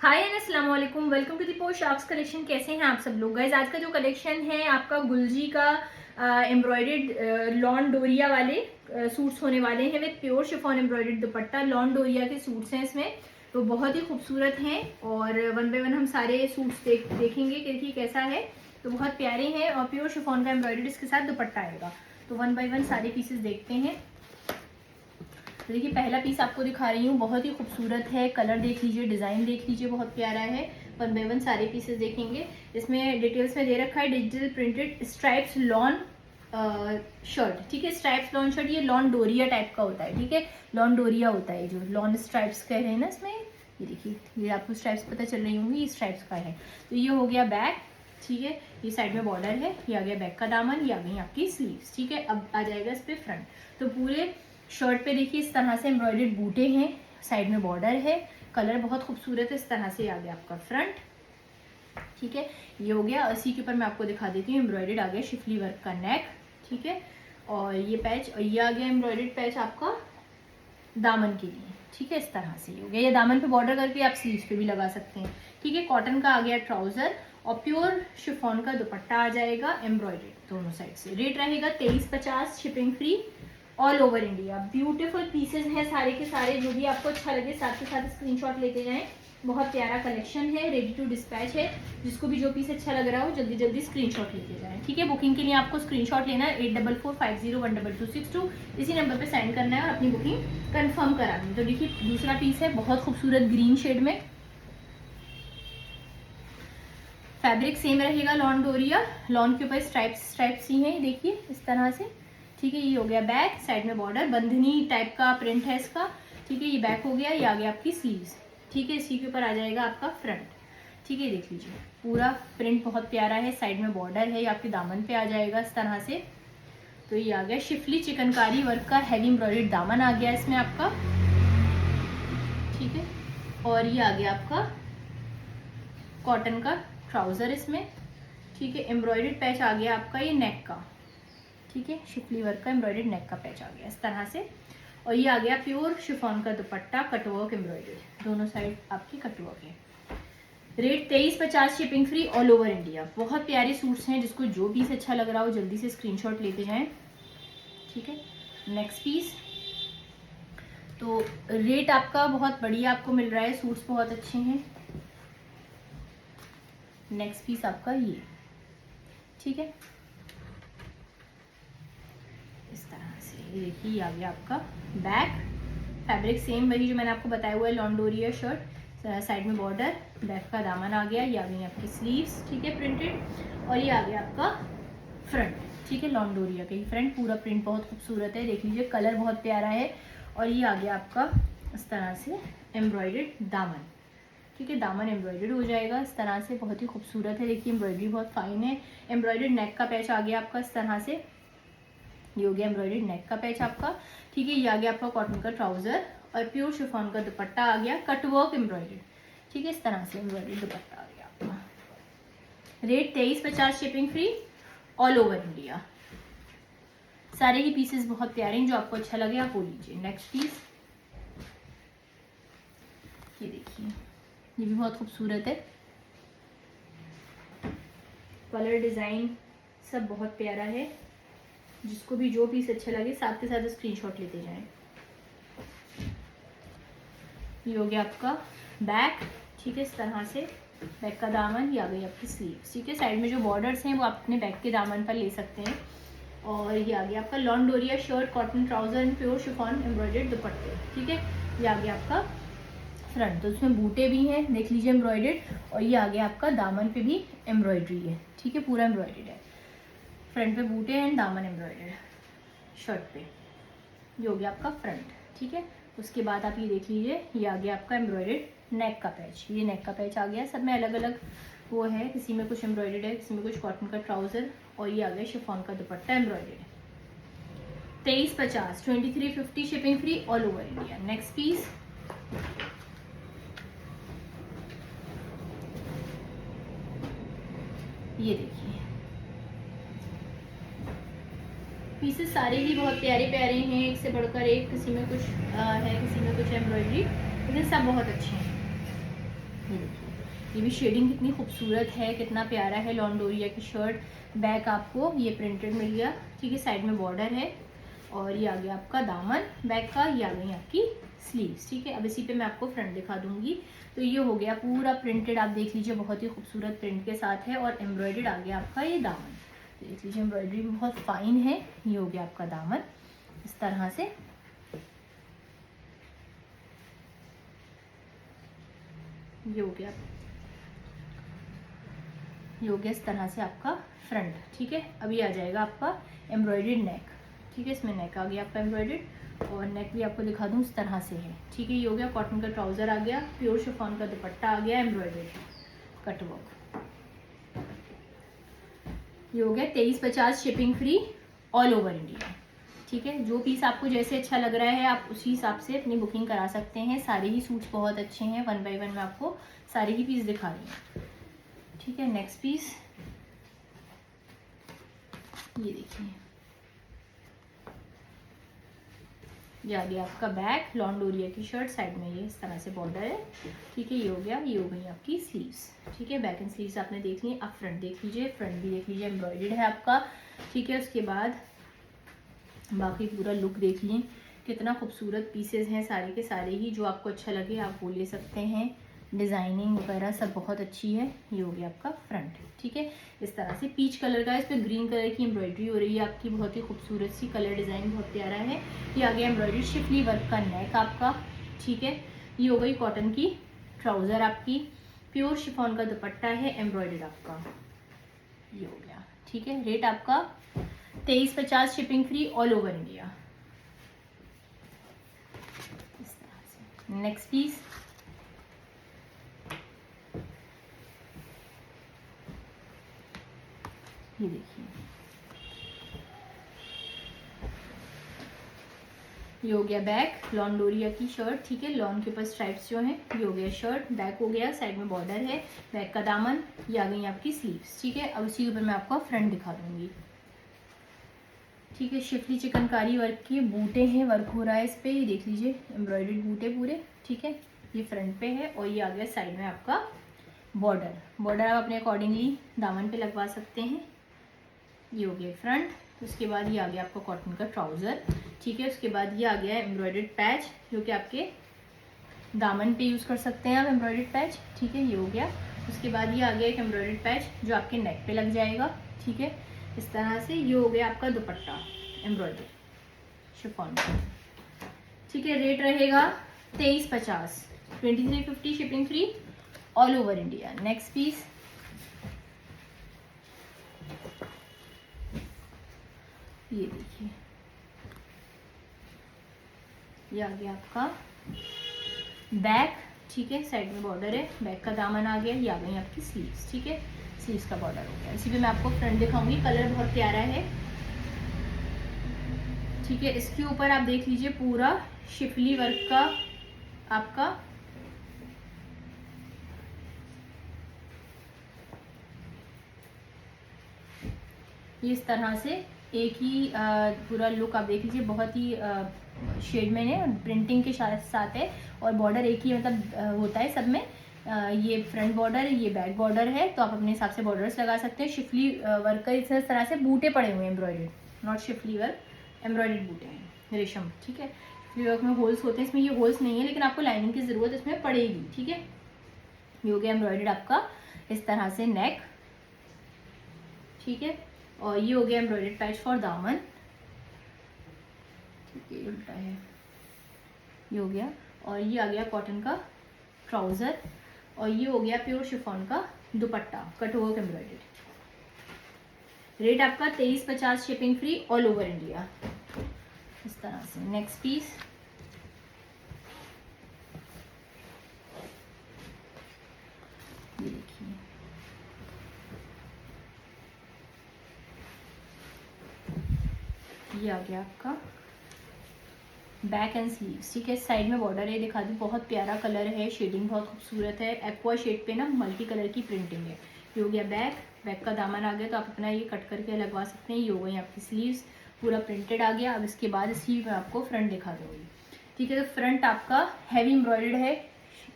हाय and अस्सलाम वालेकुम, welcome to the post shocks collection. कैसे हैं आप सब लोग गाइस। आज का जो कलेक्शन है आपका गुलजी का एम्ब्रॉयडर्ड लॉन डोरिया वाले सूट्स होने वाले हैं with pure chiffon embroidered dupatta. Lawn डोरिया के सूट्स हैं इसमें, तो बहुत ही खूबसूरत हैं और वन बाय वन हम सारे सूट्स देखेंगे कि देखिए कैसा है। तो बहुत प्यारे हैं और प्योर शिफॉन का एम्ब्रॉयडर्ड इसके साथ दुपट्टा आएगा। तो वन बाय वन सारे पीसेस देखते हैं। तो देखिए पहला पीस आपको दिखा रही हूँ, बहुत ही खूबसूरत है। कलर देख लीजिए, डिज़ाइन देख लीजिए, बहुत प्यारा है। वन बाय वन सारे पीसेस देखेंगे। इसमें डिटेल्स में दे रखा है digital printed stripes lawn shirt. ठीक है, स्ट्राइप्स लॉन शर्ट, ये लॉन डोरिया टाइप का होता है। ठीक है, लॉन डोरिया होता है जो लॉन स्ट्राइप्स कह रहे हैं ना इसमें। ये देखिए, ये आपको स्ट्राइप्स पता चल रही होंगी, ये स्ट्राइप्स का है। तो ये हो गया बैक। ठीक है, ये साइड में बॉर्डर है, ये आ गया बैक का दामन, ये आ गई आपकी स्लीव्स। ठीक है, अब आ जाएगा इस पर फ्रंट। तो पूरे शर्ट पे देखिए इस तरह से एम्ब्रॉयडर्ड बूटे हैं, साइड में बॉर्डर है, कलर बहुत खूबसूरत है। इस तरह से आ गया आपका फ्रंट। ठीक है, ये हो गया। इसी के ऊपर मैं आपको दिखा देती हूँ, एम्ब्रॉयडर्ड आ गया शिफली वर्क का नेक। ठीक है, और ये पैच, और ये आ गया एम्ब्रॉयडर्ड पैच आपका दामन के लिए। ठीक है, इस तरह से ये हो गया। ये दामन पे बॉर्डर करके आप स्लीव्स पे भी लगा सकते हैं। ठीक है, कॉटन का आ गया ट्राउजर और प्योर शिफॉन का दुपट्टा आ जाएगा एम्ब्रॉयडर्ड दोनों साइड से। रेट रहेगा 2350, shipping free all over India. Beautiful pieces हैं सारे के सारे। जो भी आपको अच्छा लगे साथ के साथ स्क्रीनशॉट लेते जाएं। बहुत प्यारा कलेक्शन है, रेडी टू डिस्पैच है। जिसको भी जो पीस अच्छा लग रहा हो जल्दी जल्दी स्क्रीनशॉट लेते जाएं। ठीक है, बुकिंग के लिए आपको स्क्रीनशॉट लेना है 8445012262। इसी नंबर पे सेंड करना है और अपनी बुकिंग कंफर्म करानी है। तो देखिए दूसरा पीस है, बहुत खूबसूरत ग्रीन शेड में। फैब्रिक सेम रहेगा लॉन डोरिया, लॉन के ऊपर स्ट्राइप्स ही हैं, देखिए इस तरह से। ठीक है, ये हो गया बैक, साइड में बॉर्डर बंधनी टाइप का प्रिंट है इसका। ठीक है, ये बैक हो गया, ये आ गया आपकी स्लीव्स। ठीक है, इसी के ऊपर आ जाएगा आपका फ्रंट। ठीक है, देख लीजिए पूरा प्रिंट बहुत प्यारा है, साइड में बॉर्डर है, ये आपके दामन पे आ जाएगा इस तरह से। तो ये आ गया शिफली चिकनकारी वर्क का हैवी एम्ब्रॉयडर्ड दामन आ गया इसमें आपका। ठीक है, और ये आ गया आपका कॉटन का ट्राउजर इसमें। ठीक है, एम्ब्रॉयडर्ड पैच आ गया आपका ये नेक का। ठीक है, शिफली वर्क का एम्ब्रॉयडर्ड नेक का पैच आ गया इस तरह से। और ये आ गया प्योर शिफॉन का दुपट्टा, कटवर्क एम्ब्रॉयडर्ड, दोनों साइड आपकी कटवर्क है। Rate 2350, shipping free all over India. बहुत प्यारे सूट्स हैं, जिसको जो पीस अच्छा लग रहा हो जल्दी से स्क्रीनशॉट लेते जाएं। ठीक है, नेक्स्ट पीस। तो रेट आपका बहुत बढ़िया आपको मिल रहा है, सूट्स बहुत अच्छे हैं। नेक्स्ट पीस आपका ये। ठीक है, इस तरह से ये देखिए, ये आ गया आपका बैक। फैब्रिक सेम वही जो मैंने आपको बताया हुआ है, लॉन्डोरिया शर्ट, साइड में बॉर्डर, बैक का दामन आ गया, ये आ गई आपकी स्लीव्स। ठीक है, प्रिंटेड, और ये आ गया आपका फ्रंट। ठीक है, लॉन्डोरिया का ही फ्रंट, पूरा प्रिंट बहुत खूबसूरत है, देख लीजिए कलर बहुत प्यारा है। और ये आ गया आपका इस तरह से एम्ब्रॉयडर्ड दामन। ठीक है, दामन एम्ब्रॉयडर्ड हो जाएगा इस तरह से, बहुत ही खूबसूरत है। देखिए एम्ब्रॉयडरी बहुत फाइन है। एम्ब्रॉयडर्ड नेक का पैच आ गया आपका इस तरह से, ये हो गया एम्ब्रॉयडर्ड नेक का पैच आपका। ठीक है, ये आ गया आपका कॉटन का ट्राउजर और प्योर शिफॉन का दुपट्टा आ गया, कटवर्क एम्ब्रॉयडर्ड। ठीक है, इस तरह से एम्ब्रॉयडर्ड दुपट्टा आ गया आपका। Rate 2350, shipping free all over India. सारे ही पीसेस बहुत प्यारे हैं, जो आपको अच्छा लगे आप वो लीजिए। नेक्स्ट पीस, ये देखिए, ये भी बहुत खूबसूरत है। कलर डिजाइन सब बहुत प्यारा है। जिसको भी जो पीस अच्छा लगे साथ के साथ स्क्रीनशॉट लेते जाएं। ये हो गया आपका बैक। ठीक है, इस तरह से बैक का दामन, ये आ गई आपकी स्लीव्स। ठीक है, साइड में जो बॉर्डर्स हैं वो आप अपने बैक के दामन पर ले सकते हैं। और ये आ गया आपका लॉन डोरिया shirt, cotton trouser and pure chiffon embroidered दुपट्टे। ठीक है, ये आ गया आपका फ्रंट, तो उसमें बूटे भी हैं, देख लीजिए एम्ब्रॉयडर्ड। और ये आ गया आपका दामन पे भी एम्ब्रॉयडरी है। ठीक है, पूरा एम्ब्रॉयडर्ड है, फ्रंट पे बूटे एंड दामन एम्ब्रॉयडर्ड शर्ट पे। ये हो गया आपका फ्रंट। ठीक है, उसके बाद आप ये देख लीजिए, ये आ गया आपका एम्ब्रॉयडर्ड नेक का पैच। ये नेक का पैच आ गया, सब में अलग अलग वो है, किसी में कुछ एम्ब्रॉयडर्ड है, किसी में कुछ कॉटन का ट्राउजर। और ये आ गया शिफॉन का dupatta embroidered. 2350, 2350, shipping free all over India. Next piece, ये देखिए पीसेस सारे ही बहुत प्यारे प्यारे हैं, एक से बढ़कर एक। किसी में कुछ है, किसी में कुछ एम्ब्रॉयडरी, लेकिन सब बहुत अच्छे हैं। ये देखिए, ये भी शेडिंग कितनी खूबसूरत है, कितना प्यारा है। लॉन डोरिया की शर्ट, बैक आपको ये प्रिंटेड मिल गया, ठीक है। साइड में बॉर्डर है और ये आ गया आपका दामन बैक का, ये आ गई आपकी स्लीव्स, ठीक है। अब इसी पे मैं आपको फ्रंट दिखा दूंगी। तो ये हो गया पूरा प्रिंटेड, आप देख लीजिए बहुत ही खूबसूरत प्रिंट के साथ है और एम्ब्रॉयडर्ड आ गया आपका ये दामन। तो देख लीजिए एम्ब्रॉयडरी भी बहुत फाइन है। ये हो गया आपका दामन इस तरह से, ये हो गया इस तरह से आपका फ्रंट, ठीक है। अभी आ जाएगा आपका एम्ब्रॉयडर्ड नेक, ठीक है। इसमें नेक आ गया आपका एम्ब्रॉयडर्ड और नेक भी आपको दिखा दूँ इस तरह से है, ठीक है। ये हो गया कॉटन का ट्राउजर आ गया, प्योर शिफॉन का दुपट्टा आ गया एम्ब्रॉयडर्ड कटवर्क। ये हो गया 2350 shipping free all over India, ठीक है। जो पीस आपको जैसे अच्छा लग रहा है आप उसी हिसाब से अपनी बुकिंग करा सकते हैं। सारे ही सूट्स बहुत अच्छे हैं, 1 बाय 1 मैं आपको सारे ही पीस दिखा रही हूँ, ठीक है। नेक्स्ट पीस ये देखिए, ये आ गया आपका बैक, लॉन डोरिया की शर्ट, साइड में ये इस तरह से बॉर्डर है, ठीक है। ये हो गया, ये हो गई आपकी स्लीव्स, ठीक है। बैक एंड स्लीव्स आपने देख ली। आप फ्रंट देख लीजिए, फ्रंट भी देख लीजिए एम्ब्रॉयडर्ड है आपका, ठीक है। उसके बाद बाकी पूरा लुक देख लें, कितना खूबसूरत पीसेस हैं सारे के सारे ही। जो आपको अच्छा लगे आप वो ले सकते हैं। डिज़ाइनिंग वगैरह सब बहुत अच्छी है। ये हो गया आपका फ्रंट, ठीक है। इस तरह से पीच कलर का, इस पर ग्रीन कलर की एम्ब्रॉयडरी हो रही है आपकी, बहुत ही खूबसूरत सी, कलर डिज़ाइन बहुत प्यारा है। ये आ गया एम्ब्रॉयडरी शिफली वर्क का नेक आपका, ठीक है। ये हो गई कॉटन की ट्राउज़र आपकी, प्योर शिफॉन का दुपट्टा है एम्ब्रॉयडर्ड आपका, ये हो गया, ठीक है। रेट आपका 2350 shipping free all over India, इस तरह से। नेक्स्ट पीस ये देखिए, ये हो गया बैक, लॉन डोरिया की शर्ट, ठीक है। लॉन के ऊपर स्ट्राइप्स जो हैं, ये हो गया शर्ट, बैक हो गया, साइड में बॉर्डर है, बैक का दामन, ये आ गई आपकी स्लीव्स, ठीक है। अब इसी के ऊपर मैं आपको फ्रंट दिखा दूंगी, ठीक है। शिफली चिकनकारी वर्क के बूटे हैं, वर्क हो रहा है इस पे, ये देख लीजिए एम्ब्रॉयडर्ड बूटे पूरे, ठीक है। ये फ्रंट पे है और ये आ गया साइड में आपका बॉर्डर आप अपने अकॉर्डिंगली दामन पे लगवा सकते हैं। ये हो गया फ्रंट, उसके बाद ये आ गया आपका कॉटन का ट्राउज़र, ठीक है। उसके बाद ये आ गया एम्ब्रॉयडर्ड पैच, जो कि आपके दामन पे यूज़ कर सकते हैं आप एम्ब्रॉयडर्ड पैच, ठीक है। ये हो गया। उसके बाद ये आ गया एक एम्ब्रॉयडर्ड पैच जो आपके नेक पे लग जाएगा, ठीक है, इस तरह से। ये हो गया आपका दुपट्टा एम्ब्रॉयडर्ड शिफॉन, ठीक है। रेट रहेगा 2350, 2350 shipping free all over India. Next piece ये देखिए, ये आ गया आपका बैक, ठीक है। साइड में बॉर्डर है, बैक का दामन आ गया, ये आ गई आपकी स्लीव्स, ठीक है। स्लीव्स का बॉर्डर हो गया। इसी पे मैं आपको फ्रंट दिखाऊंगी, कलर बहुत प्यारा है, ठीक है। इसके ऊपर आप देख लीजिए पूरा शिफली वर्क का आपका ये इस तरह से एक ही पूरा लुक आप देख लीजिए, बहुत ही शेड में है, प्रिंटिंग के साथ है और बॉर्डर एक ही मतलब होता है सब में। ये फ्रंट बॉर्डर है, ये बैक बॉर्डर है, तो आप अपने हिसाब से बॉर्डर्स लगा सकते हैं। शिफली वर्क का इस तरह से बूटे पड़े हुए हैं embroidered, not Schiffli work, embroidered बूटे हैं रेशम, ठीक है। शिफली वर्क में होल्स होते हैं, इसमें ये होल्स नहीं है, लेकिन आपको लाइनिंग की ज़रूरत इसमें पड़ेगी, ठीक है। ये हो गया एम्ब्रॉयडर्ड आपका इस तरह से नेक, ठीक है। और ये हो गया एम्ब्रॉयडर्ड पैच फॉर दामन, ठीक है, उल्टा है, ये हो गया। और ये आ गया कॉटन का ट्राउज़र और ये हो गया प्योर शिफॉन का दुपट्टा कटवर्क एम्ब्रॉयडर्ड। रेट आपका 2350 shipping free all over India, इस तरह से। नेक्स्ट पीस ये देखिए, ये आ गया आपका बैक एंड स्लीव्स, ठीक है। साइड में बॉर्डर है, दिखा दूँ, बहुत प्यारा कलर है, शेडिंग बहुत खूबसूरत है, एक्वा शेड पे ना मल्टी कलर की प्रिंटिंग है। ये हो गया बैक, बैक का दामन आ गया, तो आप अपना ये कट करके लगवा सकते हैं। ये हो गई आपकी स्लीव्स, पूरा प्रिंटेड आ गया। अब इसके बाद इसी में आपको फ्रंट दिखा दूँगी, ठीक है। तो फ्रंट आपका हैवी एम्ब्रॉयडर्ड है,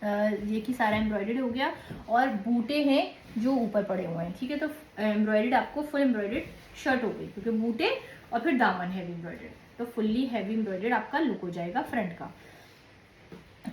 देखिए सारा एम्ब्रॉयडर्ड हो गया और बूटे हैं जो ऊपर पड़े हुए हैं, ठीक है। तो एम्ब्रॉयडर्ड आपको फुल एम्ब्रॉयडर्ड शर्ट हो गई, क्योंकि बूटे और फिर दामन हैवी एम्ब्रॉयडर्ड, तो फुल्ली हैवी एम्ब्रॉयडर्ड आपका लुक हो जाएगा फ्रंट का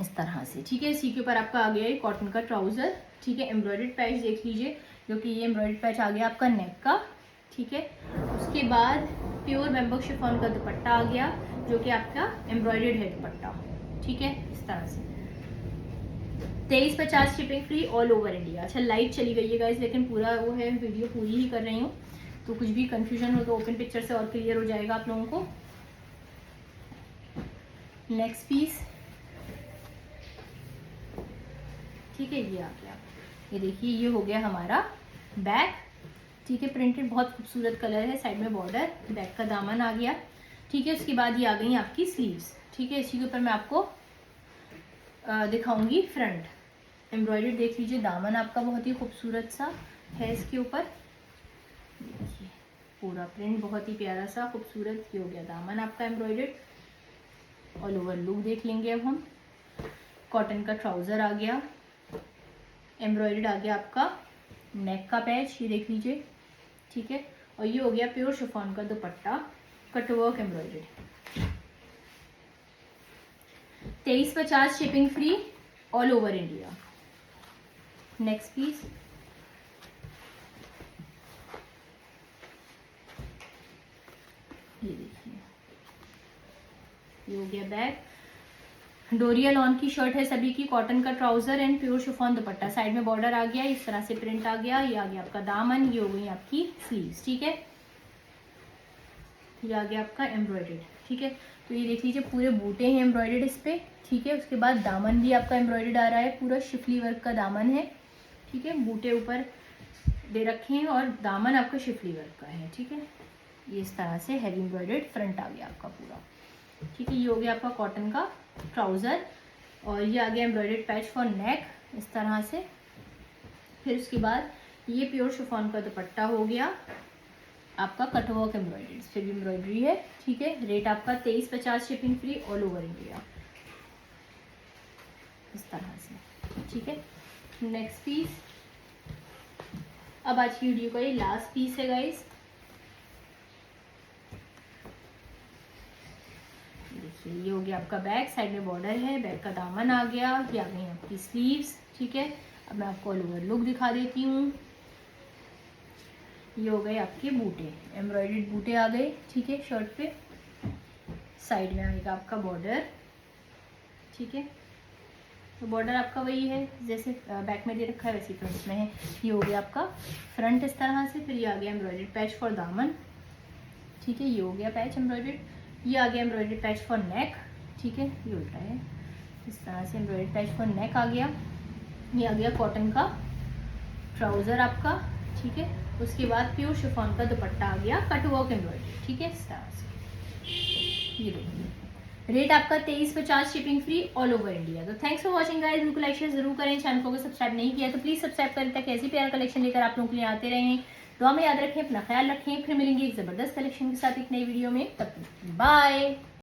इस तरह से, ठीक है। इसी के ऊपर आपका आ गया है कॉटन का ट्राउजर, ठीक है। एम्ब्रॉयडर्ड पैच देख लीजिए, जो कि ये एम्ब्रॉयडर्ड पैच आ गया आपका नेक का, ठीक है। उसके बाद प्योर बैम्बू शिफॉन का दुपट्टा आ गया, जो कि आपका एम्ब्रॉयडर्ड है दुपट्टा, ठीक है, इस तरह से। 2350 shipping free all over India. अच्छा लाइट चली गई है गाइस, लेकिन पूरा वो है, वीडियो पूरी ही कर रही हूँ, तो कुछ भी कंफ्यूजन हो तो ओपन पिक्चर से और क्लियर हो जाएगा आप लोगों को। नेक्स्ट पीस, ठीक है, ये आ गया, ये देखिए ये हो गया हमारा बैक, ठीक है। प्रिंटेड बहुत खूबसूरत कलर है, साइड में बॉर्डर, बैक का दामन आ गया, ठीक है। उसके बाद ये आ गई आपकी स्लीव्स, ठीक है। इसी के ऊपर मैं आपको दिखाऊंगी फ्रंट एम्ब्रॉयडरी, देख लीजिए दामन आपका बहुत ही खूबसूरत सा है, इसके ऊपर देखिए पूरा प्रिंट बहुत ही प्यारा सा खूबसूरत, ये हो गया दामन आपका एम्ब्रॉयडर्ड। ऑल ओवर लुक देख लेंगे अब हम। कॉटन का ट्राउजर आ गया, एम्ब्रॉयडर्ड आ गया आपका नेक का पैच, ये देख लीजिए, ठीक है। और ये हो गया प्योर शिफॉन का dupatta, cutwork embroidered. 2350 shipping free all over India. Next piece, ये देखिए, ये हो गया बैग, डोरिया लॉन की शर्ट है सभी की, कॉटन का trouser and pure chiffon dupatta, side में बॉर्डर आ गया, इस तरह से प्रिंट आ गया, ये आ गया आपका दामन, ये हो गई आपकी स्लीव्स, ठीक है। ये आ गया आपका एम्ब्रॉयडर्ड, ठीक है। तो ये देख लीजिए पूरे बूटे हैं एम्ब्रॉयडर्ड इस पे, ठीक है। उसके बाद दामन भी आपका एम्ब्रॉयडर्ड आ रहा है, पूरा शिफली वर्क का दामन है, ठीक है। बूटे ऊपर दे रखे हैं और दामन आपका शिफली वर्क का है, ठीक है। ये इस तरह से हैवी एम्ब्रॉयडर्ड फ्रंट आ गया आपका पूरा, ठीक है। ये हो गया आपका कॉटन का ट्राउजर और ये आ गया एम्ब्रॉयडर्ड पैच फॉर नेक, इस तरह से। फिर उसके बाद ये प्योर शिफॉन का दुपट्टा हो गया आपका कटवर्क एम्ब्रॉयडरी, इस पर भी एम्ब्रॉयडरी है, ठीक है। रेट आपका 2350 shipping free all over India, इस तरह से, ठीक है। नेक्स्ट पीस, अब आज की वीडियो का ये लास्ट पीस है गाइस, देखिए ये हो गया आपका बैक, साइड में बॉर्डर है, बैक का दामन आ गया, ये आ गई आपकी स्लीव्स, ठीक है। अब मैं आपको ऑल ओवर लुक दिखा देती हूँ। ये हो गए आपके बूटे, एम्ब्रॉयडर्ड बूटे आ गए, ठीक है, शर्ट पे। साइड में आएगा आपका बॉर्डर, ठीक है। तो बॉर्डर आपका वही है जैसे बैक में दे रखा है, वैसे फ्रंट में है। ये हो गया आपका फ्रंट इस तरह से। फिर ये आ गया एम्ब्रॉयडर्ड पैच फॉर दामन, ठीक है। ये हो गया पैच एम्ब्रॉयडर्ड। ये आ गया एम्ब्रॉयडर्ड पैच फॉर नेक, ठीक है, ये उल्टा है, इस तरह से एम्ब्रॉयडर्ड पैच फॉर नेक आ गया। ये आ गया कॉटन का ट्राउजर आपका, ठीक है। उसके बाद प्योर शिफॉन का दुपट्टा आ गया कटवर्क एम्ब्रॉयडरी, ठीक है, इस तरह से। ये देखिए रेट आपका 2350 shipping free all over India. तो थैंक्स फॉर वॉचिंग गाइस, बिल्कुल लाइक शेयर जरूर करें, चैनल को सब्सक्राइब नहीं किया तो प्लीज सब्सक्राइब करें ताकि ऐसी प्यारा कलेक्शन लेकर आप लोगों के लिए आते रहें। दुआ में याद रखें, अपना ख्याल रखें, फिर मिलेंगे एक जबरदस्त कलेक्शन के साथ एक नई वीडियो में, तब तक बाय।